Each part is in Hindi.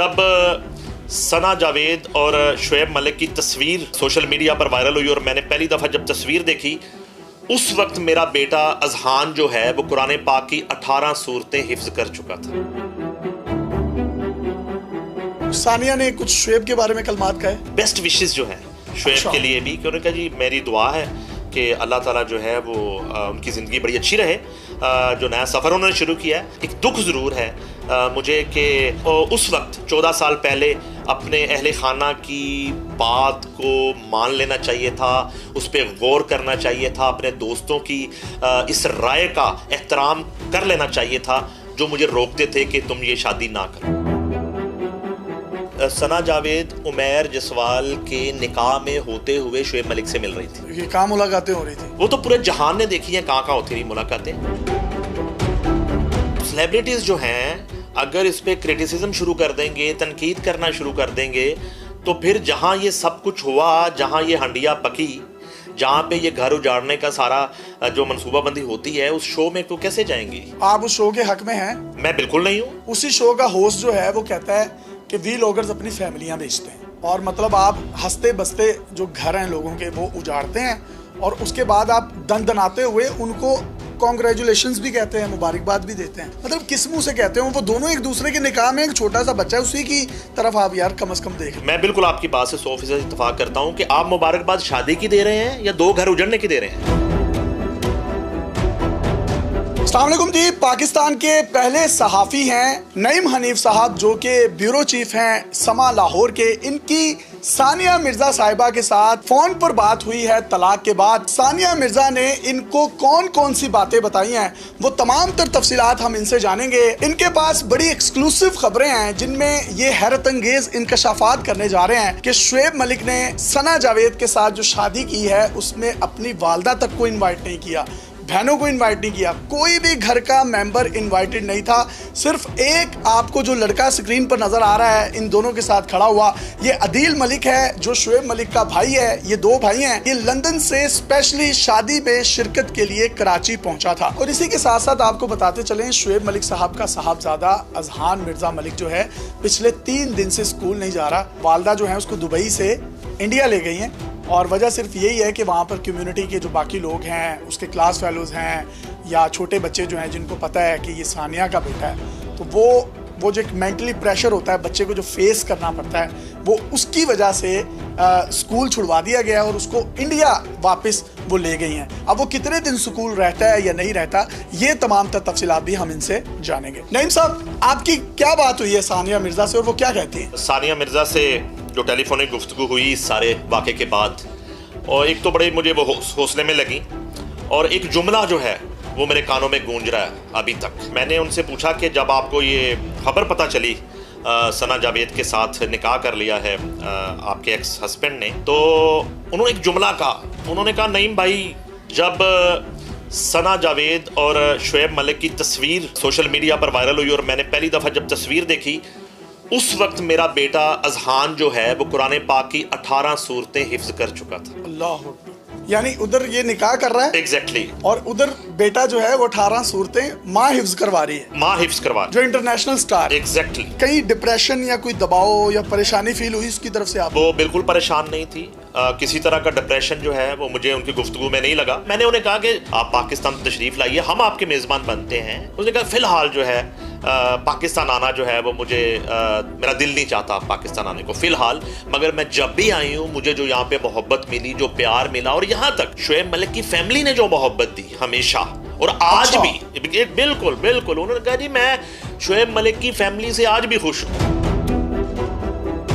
जब सना जावेद और शुएब मलिक की तस्वीर सोशल मीडिया पर वायरल हुई और मैंने पहली दफ़ा जब तस्वीर देखी, उस वक्त मेरा बेटा अजहान जो है वो कुरान पाक की 18 सूरतें हिफ्ज कर चुका था। सानिया ने कुछ शुएब के बारे में कलमात कहे, बेस्ट विशेस जो है शुएब के लिए भी, उन्होंने कहा जी मेरी दुआ है कि अल्लाह ताला जो है वो उनकी ज़िंदगी बड़ी अच्छी रहे। जो नया सफ़र उन्होंने शुरू किया है, एक दुख ज़रूर है मुझे कि उस वक्त 14 साल पहले अपने अहले खाना की बात को मान लेना चाहिए था, उस पर गौर करना चाहिए था, अपने दोस्तों की इस राय का एहतराम कर लेना चाहिए था जो मुझे रोकते थे कि तुम ये शादी ना करो। सना जावेद उमैर जसवाल के निकाह में होते हुए शुएब मलिक से मिल रही थी। ये कहाँ मुलाकातें हो रही थी? वो तो पूरे जहान ने देखी है कहाँ होती रही मुलाकातें। सेलिब्रिटीज जो हैं अगर इस पे क्रिटिसिज्म शुरू कर देंगे, तनकीद करना शुरू कर देंगे, तो फिर जहाँ ये सब कुछ हुआ, जहाँ ये हंडिया पकी, जहाँ पे ये घर उजाड़ने का सारा जो मनसूबाबंदी होती है, उस शो में तो कैसे जाएंगी? आप उस शो के हक में हैं? मैं बिल्कुल नहीं हूँ। उसी शो का होस्ट जो है वो कहता है कि व्लॉगर्स अपनी फैमिलियां बेचते हैं और मतलब आप हंसते बसते जो घर हैं लोगों के वो उजाड़ते हैं और उसके बाद आप दनाते हुए उनको कॉन्ग्रेचुलेशंस भी कहते हैं, मुबारकबाद भी देते हैं। मतलब किस मुंह से कहते हैं? वो दोनों एक दूसरे के निकाह में एक छोटा सा बच्चा है, उसी की तरफ आप यार कम से कम देखें। मैं बिल्कुल आपकी बात से 100% इत्तेफाक करता हूँ कि आप मुबारकबाद शादी की दे रहे हैं या दो घर उजड़ने की दे रहे हैं। अस्सलाम वालेकुम जी। पाकिस्तान के पहले सहाफ़ी हैं नईम हनीफ साहब, जो कि ब्यूरो चीफ हैं समा लाहौर के। इनकी सानिया मिर्जा साहिबा के साथ फोन पर बात हुई है तलाक के बाद। सानिया मिर्जा ने इनको कौन कौन सी बातें बताई हैं, वो तमाम तर तफसीलात हम इनसे जानेंगे। इनके पास बड़ी एक्सक्लूसिव खबरें हैं जिनमें ये हैरत अंगेज इंकशाफात करने जा रहे हैं कि शुएब मलिक ने सना जावेद के साथ जो शादी की है उसमें अपनी वालदा तक को इन्वाइट नहीं किया, बहनों को इनवाइट नहीं किया, कोई भी घर का मेंबर इनवाइटेड नहीं था। सिर्फ एक आपको जो लड़का स्क्रीन पर नजर आ रहा है इन दोनों के साथ खड़ा हुआ, ये अदील मलिक है जो शुएब मलिक का भाई है। ये दो भाई हैं। ये लंदन से स्पेशली शादी में शिरकत के लिए कराची पहुंचा था। और इसी के साथ साथ आपको बताते चलें, शुएब मलिक साहब का साहबजादा अजहान मिर्जा मलिक जो है पिछले 3 दिन से स्कूल नहीं जा रहा। वालदा जो है उसको दुबई से इंडिया ले गई हैं और वजह सिर्फ यही है कि वहाँ पर कम्युनिटी के जो बाकी लोग हैं, उसके क्लास फेलोज़ हैं या छोटे बच्चे जो हैं जिनको पता है कि ये सानिया का बेटा है, तो वो जो एक मेंटली प्रेशर होता है बच्चे को जो फेस करना पड़ता है, वो उसकी वजह से स्कूल छुड़वा दिया गया और उसको इंडिया वापस वो ले गई हैं। अब वो कितने दिन स्कूल रहता है या नहीं रहता, ये तमाम तफसीलात भी हम इनसे जानेंगे। नईम साहब, आपकी क्या बात हुई है सानिया मिर्जा से और वो क्या कहती है? सानिया मिर्जा से जो टेलीफोनिक गुफ्तगू हुई इस सारे वाक़े के बाद, और एक तो बड़े मुझे वो हौसले में लगी और एक जुमला जो है वो मेरे कानों में गूंज रहा है अभी तक। मैंने उनसे पूछा कि जब आपको ये खबर पता चली सना जावेद के साथ निकाह कर लिया है आपके एक्स हस्बैंड ने, तो उन्होंने एक जुमला कहा। उन्होंने कहा, नईम भाई, जब सना जावेद और शुएब मलिक की तस्वीर सोशल मीडिया पर वायरल हुई और मैंने पहली दफ़ा जब तस्वीर देखी, उस वक्त मेरा बेटा अजहान जो है वो कुरान पाक की 18 सूरतें हिफ्ज कर चुका था। अल्लाह, यानी उधर ये निकाह कर रहा है एग्जैक्टली और उधर बेटा जो है वो 18 सूरतें माँ हिफ्ज करवा रही है। माँ हिफ्ज करवा जो इंटरनेशनल स्टार। एग्जैक्टली। कहीं डिप्रेशन या कोई दबाव या परेशानी फील हुई उसकी तरफ से? आप वो बिल्कुल परेशान नहीं थी। किसी तरह का डिप्रेशन जो है वो मुझे उनकी गुफ्तगू में नहीं लगा। मैंने उन्हें कहा कि आप पाकिस्तान तशरीफ लाइए, हम आपके मेज़बान बनते हैं। उसने कहा फिलहाल जो है पाकिस्तान आना जो है वो मुझे मेरा दिल नहीं चाहता पाकिस्तान आने को फ़िलहाल, मगर मैं जब भी आई हूँ मुझे जो यहाँ पे मोहब्बत मिली, जो प्यार मिला, और यहाँ तक शुएब मलिक की फैमिली ने जो मोहब्बत दी हमेशा और आज भी, बिल्कुल बिल्कुल। उन्होंने कहा जी मैं शुएब मलिक की फैमिली से आज भी खुश हूँ।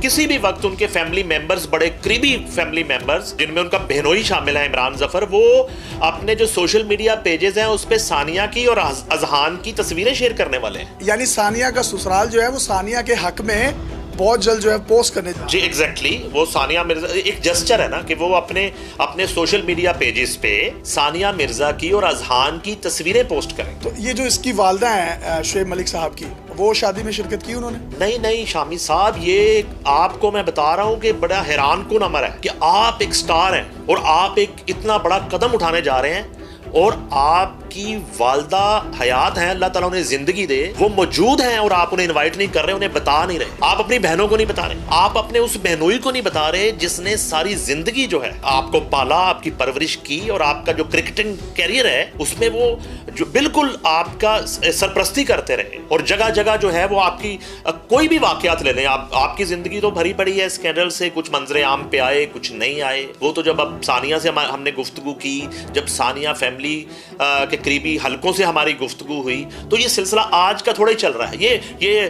किसी भी वक्त उनके फैमिली मेंबर्स, बड़े करीबी फैमिली मेंबर्स जिनमें उनका बहनोई शामिल है इमरान जफर, वो अपने जो सोशल मीडिया पेजेस हैं उस पे सानिया की और अजहान की तस्वीरें शेयर करने वाले हैं। यानी सानिया का ससुराल जो है वो सानिया के हक में बहुत जल्द जो है पोस्ट करने जी एग्जैक्टली। वो सानिया मिर्जा एक जेस्चर है ना कि वो अपने सोशल मीडिया पेजेस पे सानिया मिर्जा की और अजहान की तस्वीरें पोस्ट करें। तो ये जो इसकी वालदा है शुएब मलिक साहब की, वो शादी में शिरकत की उन्होंने? नहीं शामी साहब, ये आपको मैं बता रहा हूँ कि बड़ा हैरान कुन अमर है कि आप एक स्टार हैं और आप एक इतना बड़ा कदम उठाने जा रहे हैं और आपकी आपकी वालदा हयात हैं, अल्लाह ताला उन्हें जिंदगी दे, वो मौजूद हैं और आप उन्हें इनवाइट नहीं कर रहे, उन्हें बता नहीं रहे। आप अपनी बहनों को नहीं बता रहे, आप अपने उस बहनोई को नहीं बता रहे जिसने सारी जिंदगी जो है आपको पाला, आपकी परवरिश की, और आपका जो क्रिकेटिंग कैरियर है उसमें वो जो बिल्कुल आपका सरप्रस्ती करते रहे। और जगह जगह जो है वो आपकी कोई भी वाकयात ले लें, आपकी जिंदगी तो भरी पड़ी है स्कैंडल से, कुछ मंजरे आम पे आए, कुछ नहीं आए। वो तो जब अब सानिया से हमने गुफ्तगू की, जब सानिया फैमिली के करीबी हलकों से हमारी गुफ्तगू हुई, तो ये सिलसिला आज का थोड़ा ही चल रहा है। ये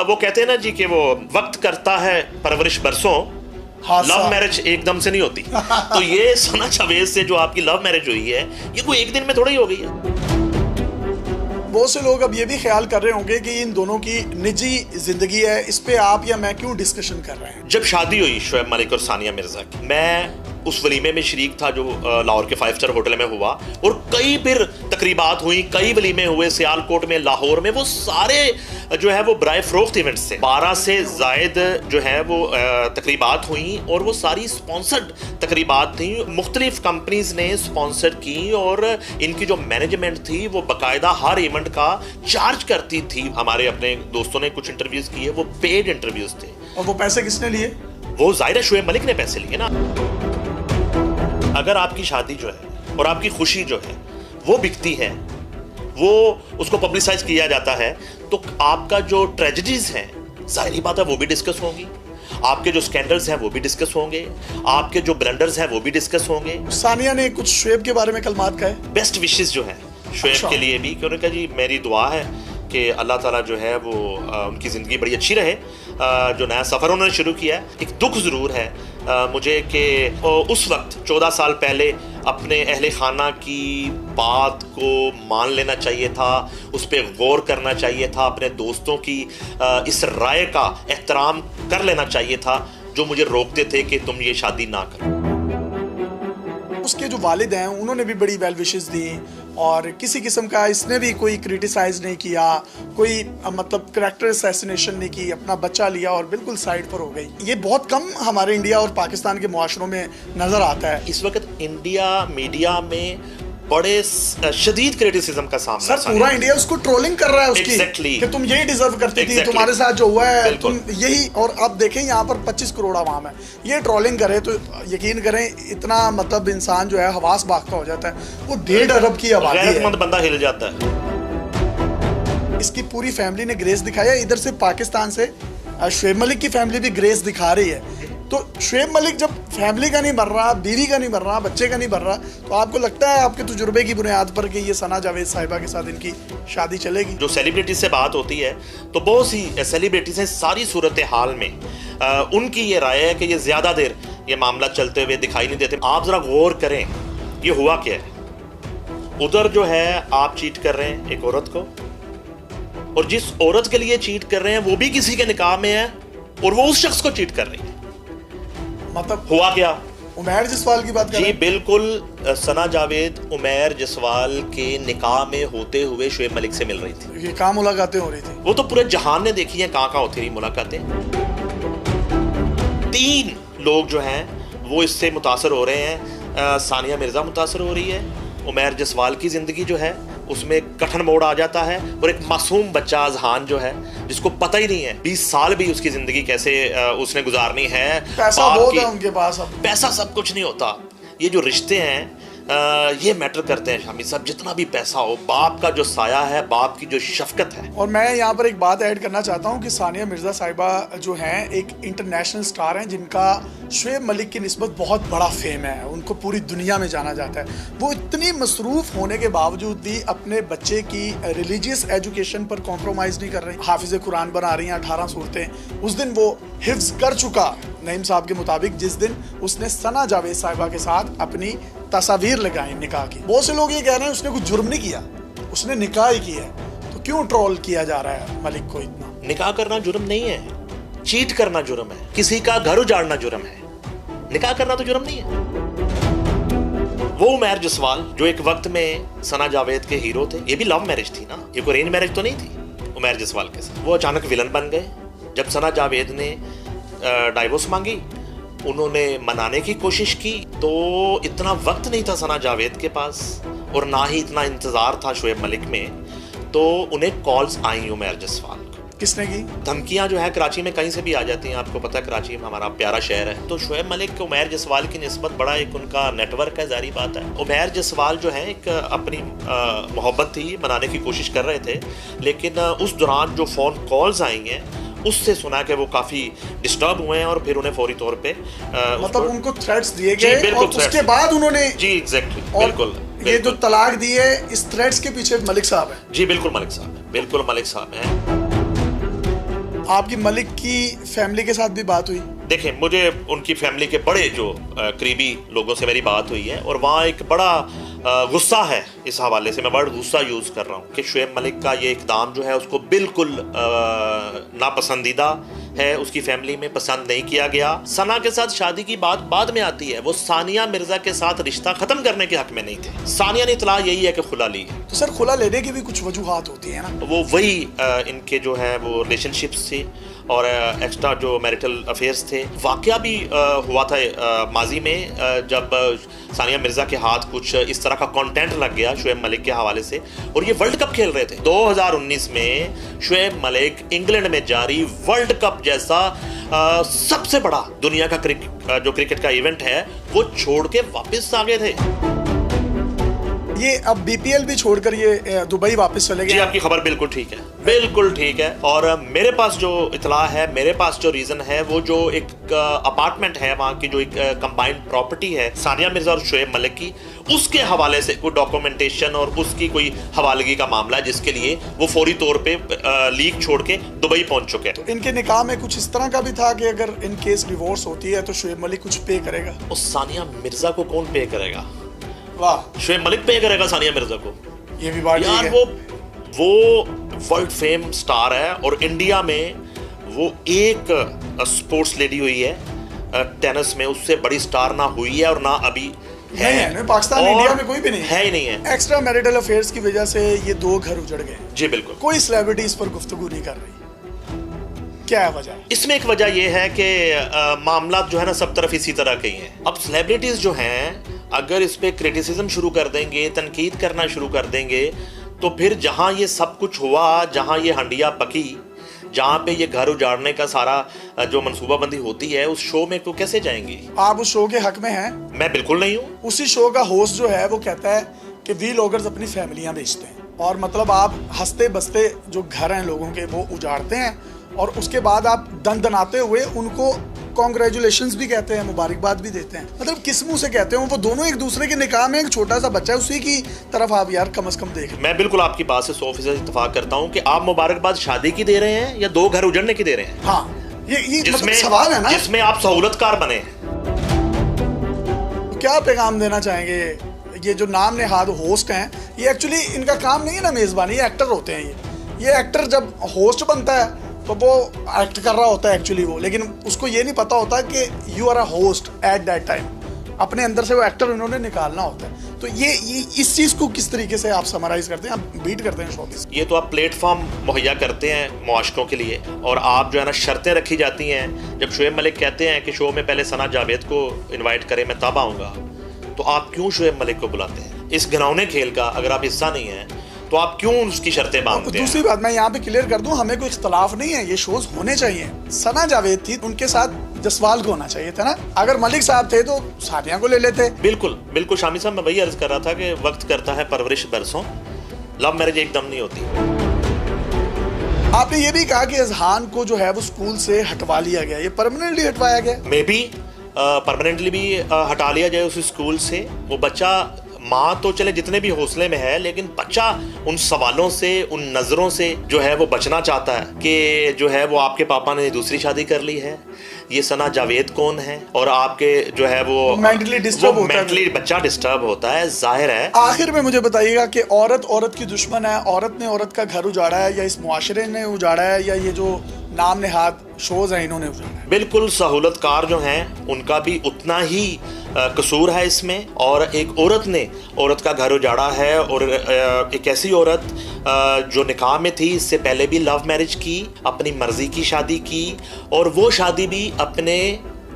वो कहते हैं ना जी कि वो वक्त करता है परवरिश बरसों, लव मैरिज एकदम से नहीं होती। तो ये सना जावेद से जो आपकी लव मैरिज हुई है, ये कोई एक दिन में थोड़ी हो गई है। बहुत से लोग अब ये भी ख्याल कर रहे होंगे कि इन दोनों की निजी जिंदगी है, इस पे आप या मैं क्यों डिस्कशन कर रहे हैं। जब शादी हुई शोएब मलिक और सानिया मिर्जा की, मैं उस वलीमे में शरीक था जो लाहौर के 5 स्टार होटल में हुआ, और कई फिर तकरीबात हुई, कई वलीमे हुए सियालकोट में, लाहौर में। वो सारे जो है वो बराए फरोख्त इवेंट्स थे। 12 से जायद जो है वो तकरीबात हुई, और वो सारी स्पॉन्सर्ड तकरीबात थी, मुख्तलिफ कंपनीज ने स्पॉन्सर की, और इनकी जो मैनेजमेंट थी वो बाकायदा हर इवेंट का चार्ज करती थी। हमारे अपने दोस्तों ने कुछ इंटरव्यूज किए, वो पेड इंटरव्यूज थे। और वो पैसे किसने लिए? वो जाहिर है शोएब मलिक ने पैसे लिए ना। अगर आपकी शादी जो है और आपकी खुशी जो है वो बिकती है, वो उसको पब्लिसाइज किया जाता है, तो आपका जो ट्रेजेडीज हैं जाहिर बात है वो भी डिस्कस होंगी, आपके जो स्कैंडल्स हैं वो भी डिस्कस होंगे, आपके जो ब्लंडर्स हैं वो भी डिस्कस होंगे। सानिया ने कुछ शोएब के बारे में कलमात कहे, बेस्ट विशेस जो है शोएब के लिए भी, क्योंकि जी मेरी दुआ है कि अल्लाह ताला जो है वो उनकी ज़िंदगी बड़ी अच्छी रहे, जो नया सफ़र उन्होंने शुरू किया है। एक दुख ज़रूर है मुझे कि उस वक्त 14 साल पहले अपने अहले खाना की बात को मान लेना चाहिए था, उस पर गौर करना चाहिए था, अपने दोस्तों की इस राय का एहतराम कर लेना चाहिए था जो मुझे रोकते थे कि तुम ये शादी ना करो। उसके जो वालिद हैं उन्होंने भी बड़ी वेल विशेस दी, और किसी किस्म का इसने भी कोई क्रिटिसाइज नहीं किया, कोई मतलब कैरेक्टर असैसिनेशन नहीं की, अपना बच्चा लिया और बिल्कुल साइड पर हो गई। ये बहुत कम हमारे इंडिया और पाकिस्तान के मुआशरों में नजर आता है। इस वक्त इंडिया मीडिया में बड़े शदीद क्रिटिसिज्म का सामना, सर पूरा इंडिया उसको ट्रोलिंग कर रहा है उसकी, exactly. कि तुम यही डिजर्व करती थी, तुम्हारे साथ जो हुआ है तुम यही। और अब देखें यहाँ पर 25 करोड़ आवाम है, ये ट्रोलिंग करे तो यकीन करें इतना मतलब इंसान जो है हवास बाख्ता हो जाता है। वो 1.5 अरब की आबादी है, गैरतमंद बंदा हिल जाता है। इसकी पूरी फैमिली ने ग्रेस दिखाया, इधर से पाकिस्तान से शोएब मलिक की फैमिली भी ग्रेस दिखा रही है। तो शोएब मलिक जब फैमिली का नहीं बन रहा, बीवी का नहीं बन रहा, बच्चे का नहीं बन रहा, तो आपको लगता है आपके तजुर्बे की बुनियाद पर कि ये सना जावेद साहिबा के साथ इनकी शादी चलेगी? जो सेलिब्रिटी से बात होती है तो बहुत सी सेलिब्रिटीज हैं, सारी सूरत हाल में उनकी ये राय है कि ये ज़्यादा देर ये मामला चलते हुए दिखाई नहीं देते। आप ज़रा गौर करें ये हुआ क्या है। उधर जो है आप चीट कर रहे हैं एक औरत को, और जिस औरत के लिए चीट कर रहे हैं वो भी किसी के निकाह में है, और वो उस शख्स को चीट कर रही है। मतलब हुआ क्या? उमैर जसवाल की बात कर रहे हैं? जी बिल्कुल, सना जावेद उमैर जसवाल के निकाह में होते हुए शोएब मलिक से मिल रही थी। ये कहाँ मुलाकातें हो रही थी? वो तो पूरे जहान ने देखी है कहाँ होती रही मुलाकातें। 3 लोग जो हैं वो इससे मुतासर हो रहे हैं। सानिया मिर्जा मुतासर हो रही है, उमैर जसवाल की जिंदगी जो है उसमें कठिन मोड़ आ जाता है, और एक मासूम बच्चा अजहान जो है जिसको पता ही नहीं है 20 साल भी उसकी जिंदगी कैसे उसने गुजारनी है। पैसा बहुत है उनके पास, अब पैसा सब कुछ नहीं होता, ये जो रिश्ते हैं ये मैटर करते हैं शामिद साहब। जितना भी पैसा हो, बाप का जो साया है, बाप की जो शफकत है। और मैं यहाँ पर एक बात ऐड करना चाहता हूँ कि सानिया मिर्जा साहिबा जो हैं एक इंटरनेशनल स्टार हैं, जिनका शोएब मलिक की निस्बत बहुत बड़ा फेम है, उनको पूरी दुनिया में जाना जाता है। वो इतनी मसरूफ होने के बावजूद भी अपने बच्चे की रिलीजियस एजुकेशन पर कॉम्प्रोमाइज़ नहीं कर रही। हाफिज़ कुरान बना रही हैं 18 सूरतें। उस दिन वो हिफ्ज कर चुका नईम साहब के मुताबिक, जिस दिन उसने सना जावेद साहिबा के साथ अपनी तस्वीर लगाई निकाह की। बहुत से लोग ये कह रहे हैं उसने कुछ जुर्म नहीं किया, उसने निकाह ही किया, तो क्यों ट्रोल किया जा रहा है मलिक को इतना? निकाह करना जुर्म नहीं है, चीट करना जुर्म है, किसी का घर उजाड़ना जुर्म है, निकाह करना तो जुर्म नहीं है। वो उमैर जसवाल जो एक वक्त में सना जावेद के हीरो थे, ये भी लव मैरिज थी ना, ये कोई अरेंज मैरिज तो नहीं थी उमैर जसवाल के साथ। वो अचानक विलन बन गए। जब सना जावेद ने डाइवोर्स मांगी, उन्होंने मनाने की कोशिश की, तो इतना वक्त नहीं था सना जावेद के पास, और ना ही इतना इंतजार था शोएब मलिक में, तो उन्हें कॉल्स आई उमैर जसवाल को। किसने की? धमकियां जो है कराची में कहीं से भी आ जाती हैं, आपको पता है कराची में हमारा प्यारा शहर है। तो शोएब मलिक उमैर जसवाल की निस्बत बड़ा एक उनका नेटवर्क है, जारी बात है। उमैर जसवाल जो है एक अपनी मोहब्बत थी, बनाने की कोशिश कर रहे थे, लेकिन उस दौरान जो फ़ोन कॉल्स आई हैं उससे सुना कि वो काफ़ी डिस्टर्ब हुए हैं और फिर उन्हें फौरी तौर पे मतलब उनको थ्रेट्स दिए गए और उसके बाद उन्होंने जी एग्जैक्टली बिल्कुल ये जो तलाक दी है, इस थ्रेट्स के पीछे मलिक साहब है। जी बिल्कुल मलिक साहब है, बिल्कुल मलिक साहब हैं। आपकी मलिक की फैमिली के साथ भी बात हुई? देखें, मुझे उनकी फैमिली के बड़े जो करीबी लोगों से मेरी बात हुई है और वहाँ एक बड़ा गुस्सा है इस हवाले से, मैं वर्ड गुस्सा यूज़ कर रहा हूँ कि शोएब मलिक का ये इक़दाम जो है उसको बिल्कुल नापसंदीदा है, उसकी फैमिली में पसंद नहीं किया गया। सना के साथ शादी की बात बाद में आती है, वो सानिया मिर्जा के साथ रिश्ता ख़त्म करने के हक में नहीं थे। सानिया ने इतला यही है कि खुला ली है। तो सर खुला लेने की भी कुछ वजूहात होती है ना? वो वही इनके जो है वो रिलेशनशिप्स थे और एक्स्ट्रा जो मैरिटल अफेयर्स थे। वाकया भी हुआ था माजी में जब सानिया मिर्जा के हाथ कुछ इस तरह का कंटेंट लग गया शोएब मलिक के हवाले से, और ये वर्ल्ड कप खेल रहे थे 2019 में। शोएब मलिक इंग्लैंड में जारी वर्ल्ड कप जैसा सबसे बड़ा दुनिया का जो क्रिकेट का इवेंट है वो छोड़ के वापस आ गए थे। ये अब बीपीएल भी छोड़कर ये दुबई वापस चले गए। जी आपकी खबर बिल्कुल ठीक है, बिल्कुल ठीक है। और मेरे पास जो इतला है, मेरे पास जो रीजन है, वो जो एक अपार्टमेंट है वहाँ की, जो एक कंबाइंड प्रॉपर्टी है सानिया मिर्जा और शोएब मलिक की, उसके हवाले से कोई डॉक्यूमेंटेशन और उसकी कोई हवालगी का मामला है जिसके लिए वो फौरी तौर पे लीग छोड़ के दुबई पहुंच चुके हैं। तो इनके निकाह में कुछ इस तरह का भी था कि अगर इन केस डिवोर्स होती है तो शोएब मलिक कुछ पे करेगा? उस सानिया मिर्जा को कौन पे करेगा? वाह, शोएब मलिक पे करेगा सानिया मिर्जा को? ये भी बात यार, है। वो वर्ल्ड फेम स्टार है और इंडिया में वो एक स्पोर्ट्स लेडी हुई है टेनिस में, उससे बड़ी स्टार ना हुई है और ना अभी है। नहीं, पाकिस्तान इंडिया में कोई भी नहीं है ही नहीं है। एक्स्ट्रा मैरिटल अफेयर्स की वजह से ये दो घर उजड़ गए। जी बिल्कुल। कोई सेलिब्रिटी इस पर गुफ्तगू नहीं कर रही, क्या है वजह? इसमें एक वजह यह है कि मामला जो है ना सब तरफ इसी तरह के ही हैं। अब सेलिब्रिटीज जो हैं अगर इस पे क्रिटिसिज्म शुरू कर देंगे, तनकीद करना शुरू कर देंगे, तो फिर जहां ये सब कुछ हुआ, जहां ये हंडिया पकी, जहां पे ये घर उजाड़ने का सारा जो मनसूबाबंदी होती है, उस शो में तो कैसे जाएंगी? आप उस शो के हक में हैं? मैं बिल्कुल नहीं हूँ। उसी शो का होस्ट जो है वो कहता है कि वी लोगर्स अपनी फैमिलियां बेचते हैं, और मतलब आप हंसते बसते जो घर हैं लोगों के वो उजाड़ते हैं और उसके बाद आप दनाते हुए उनको कॉन्ग्रेचुलेशंस भी कहते हैं, मुबारकबाद भी देते हैं। मतलब किस मुंह से कहते हैं? वो दोनों एक दूसरे के निकाह में, एक छोटा सा बच्चा है, उसी की तरफ आप यार कम से कम देखें। मैं बिल्कुल आपकी बात से 100% इत्तेफाक करता हूँ कि आप मुबारकबाद शादी की दे रहे हैं या दो घर उजड़ने की दे रहे हैं? हाँ, ये मतलब सवाल है ना, जिसमें आप सहूलतकार बने। क्या पैगाम देना चाहेंगे? ये जो नाम नेहाद होस्ट हैं, ये एक्चुअली इनका काम नहीं है ना मेजबानी, ये एक्टर होते हैं। ये एक्टर जब होस्ट बनता है तो वो एक्ट कर रहा होता है एक्चुअली वो, लेकिन उसको ये नहीं पता होता कि you are a host at that time. अपने अंदर से वो एक्टर उन्होंने निकालना होता है। तो ये इस चीज़ को किस तरीके से आप समराइज करते हैं, आप बीट करते हैं शोबिज़? ये तो आप प्लेटफॉर्म मुहैया करते हैं मुआशकों के लिए, और आप जो है ना शर्तें रखी जाती हैं। जब शोएब मलिक कहते हैं कि शो में पहले सना जावेद को इन्वाइट करें, मैं तब आऊँगा, तो आप क्यों शोएब मलिक को बुलाते हैं? इस घिनौने खेल का अगर आप हिस्सा नहीं हैं तो आप क्यों उसकी शर्तें बांधते हैं? दूसरी बात मैं यहाँ पे क्लियर कर दूं, हमें कोई इख्तलाफ नहीं है, ये शोज होने चाहिए। सना जावेद थी, उनके साथ जसवाल को होना चाहिए था ना। अगर मलिक साहब थे तो सानिया को ले लेते। बिल्कुल बिल्कुल शामी साहब, मैं वही अर्ज कर रहा था कि वक्त करता है परवरिश बरसों, लव मैरिज एकदम नहीं होती। आपने ये भी कहा कि अजहान को जो है वो स्कूल से हटवा लिया गया, ये परमानेंटली हटवाया गया? मे बी परमानेंटली भी हटा लिया जाए उस स्कूल से। वो बच्चा, माँ तो चले जितने भी हौसले में है, लेकिन बच्चा उन सवालों से, उन नज़रों से जो है वो बचना चाहता है कि जो है वो आपके पापा ने दूसरी शादी कर ली है, ये सना जावेद कौन है, और आपके जो है वो मेंटली डिस्टर्ब होता है, मेंटली बच्चा डिस्टर्ब होता है, जाहिर है। आखिर में मुझे बताइएगा कि औरत की दुश्मन है, औरत ने औरत का घर उजाड़ा है, या इस मुआशरे ने उजाड़ा है, या ये जो नाम नेहाद शोज हैं इन्होंने उजाड़ा है? बिल्कुल सहूलतकार जो हैं उनका भी उतना ही कसूर है इसमें। और एक औरत ने औरत का घर उजाड़ा है, और एक ऐसी औरत जो निकाह में थी, इससे पहले भी लव मैरिज की, अपनी मर्जी की शादी की, और वो शादी भी अपने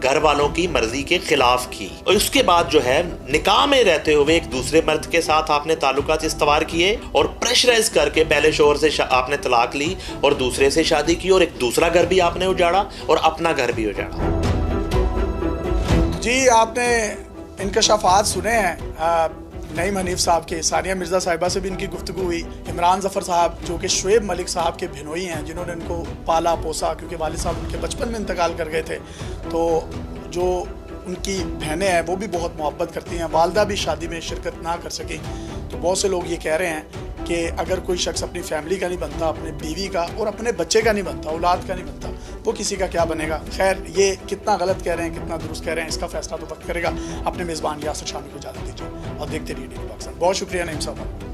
घर वालों की मर्जी के खिलाफ की, और उसके बाद जो है निकाह में रहते हुए एक दूसरे मर्द के साथ आपने ताल्लुकात इस्तवार किए और प्रेशराइज करके पहले शोहर से आपने तलाक ली और दूसरे से शादी की और एक दूसरा घर भी आपने उजाड़ा और अपना घर भी उजाड़ा। जी, आपने इंकशाफात सुने हैं नईम हनीफ साहब के। सानिया मिर्ज़ा साहिबा से भी इनकी गुफ्तगू हुई। इमरान ज़फ़र साहब जो कि शुएब मलिक साहब के भिनोई हैं, जिन्होंने इनको पाला पोसा, क्योंकि वालिद साहब उनके बचपन में इंतकाल कर गए थे। तो जो उनकी बहनें हैं वो भी बहुत मोहब्बत करती हैं। वालदा भी शादी में शिरकत ना कर सकी। तो बहुत से लोग ये कह रहे हैं कि अगर कोई शख्स अपनी फैमिली का नहीं बनता, अपने बीवी का और अपने बच्चे का नहीं बनता, औलाद का नहीं बनता, वो किसी का क्या बनेगा। खैर, ये कितना गलत कह रहे हैं, कितना दुरुस्त कह रहे हैं, इसका फैसला तो वक्त करेगा। अपने मेज़बान यासिर शामी को इजाज़त दीजिए और देखते रहिए DD पाकिस्तान। बहुत शुक्रिया नईम साहब।